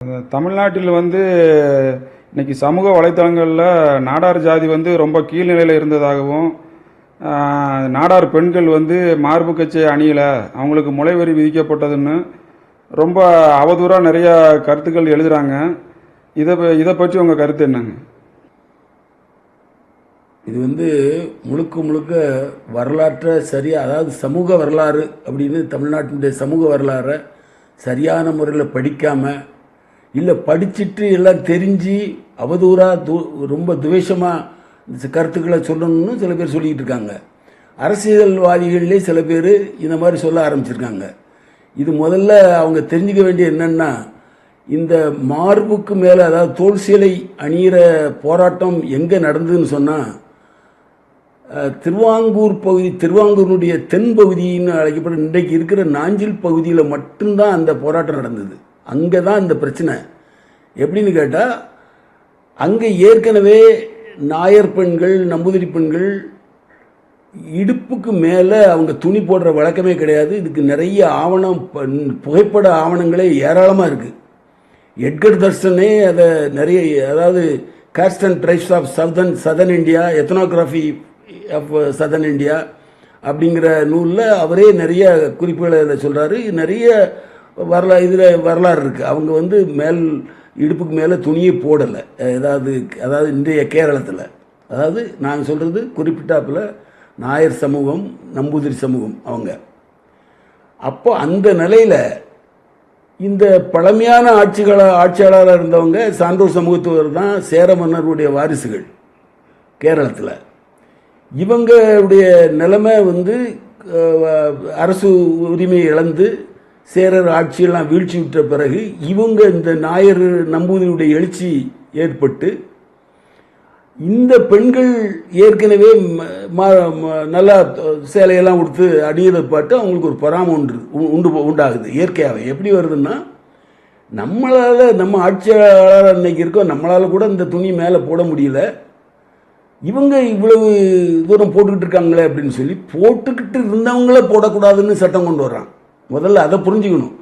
தமிழ்நாட்டில் இன்னைக்கு சமூக வலைத்தளங்களில் நாடார் ஜாதி ரொம்ப கீழ்நிலையில் இருந்ததாகவும், நாடார் பெண்கள் மார்பு கச்சை அணியலை, அவங்களுக்கு முளைவரி விதிக்கப்பட்டதுன்னு ரொம்ப அவதூறாக நிறைய கருத்துக்கள் எழுதுகிறாங்க. இதை பற்றி உங்கள் கருத்து என்னங்க? இது முழுக்க முழுக்க வரலாற்றை சரியாக, அதாவது சமூக வரலாறு அப்படின்னு தமிழ்நாட்டினுடைய சமூக வரலாறை சரியான முறையில் படிக்காமல், இல்லை படிச்சுட்டு எல்லாம் தெரிஞ்சு அவதூறாக ரொம்ப துவேஷமாக கருத்துக்களை சொல்லணும்னு சில பேர் சொல்லிக்கிட்டு இருக்காங்க. அரசியல்வாதிகள்லே சில பேர் இந்த மாதிரி சொல்ல ஆரம்பிச்சிருக்காங்க. இது முதல்ல அவங்க தெரிஞ்சுக்க வேண்டிய என்னன்னா, இந்த மார்புக்கு மேலே, அதாவது தோல் சீலை அணிகிற போராட்டம் எங்கே நடந்ததுன்னு சொன்னால், திருவாங்கூர் பகுதி, திருவாங்கூருடைய தென் பகுதின்னு அழைக்கப்படும் இன்றைக்கு இருக்கிற நாஞ்சில் பகுதியில் மட்டும்தான் அந்த போராட்டம் நடந்தது. அங்கே தான் இந்த பிரச்சனை. எப்படின்னு கேட்டால், அங்கே ஏற்கனவே நாயர் பெண்கள், நம்பூதிரி பெண்கள் இடுப்புக்கு மேலே அவங்க துணி போடுற வழக்கமே கிடையாது. இதுக்கு நிறைய புகைப்பட ஆவணங்களே ஏராளமாக இருக்குது. எட்கர் தர்ஷனே அதை நிறைய, அதாவது caste and tribes of southern India, ethnography of southern India அப்படிங்கிற நூலில் அவரே நிறைய குறிப்புகளை இதில் சொல்கிறாரு. நிறைய வரலாறு இருக்குது. அவங்க இடுப்புக்கு மேலே துணியை போடலை. அதாவது இன்றைய கேரளத்தில், அதாவது நான் சொல்கிறது குறிப்பிட்டாப்பில் நாயர் சமூகம், நம்பூதிரி சமூகம் அவங்க. அப்போ அந்த நிலையில் இந்த பழமையான ஆட்சியாளராக இருந்தவங்க சான்றோர் சமூகத்தவர் தான் சேர மன்னருடைய வாரிசுகள் கேரளத்தில். இவங்களுடைய நிலைமை அரசு உரிமையை இழந்து சேரர் ஆட்சியெல்லாம் வீழ்ச்சி விட்ட பிறகு இவங்க இந்த நாயர் நம்பூதிரியுடைய எழுச்சி ஏற்பட்டு, இந்த பெண்கள் ஏற்கனவே நல்லா சேலையெல்லாம் கொடுத்து அணியதை பார்த்து அவங்களுக்கு ஒரு பொறாமை உண்டாகுது. இயற்கையாகவே எப்படி வருதுன்னா, நம்ம ஆட்சியாளர் அன்னைக்கு இருக்கோம், நம்மளால் கூட இந்த துணி மேலே போட முடியல, இவங்க இவ்வளவு தூரம் போட்டுக்கிட்டு இருக்காங்களே அப்படின்னு சொல்லி போட்டுக்கிட்டு இருந்தவங்கள போடக்கூடாதுன்னு சட்டம் கொண்டு வர்றான். முதல்ல அதை புரிஞ்சுக்கணும்.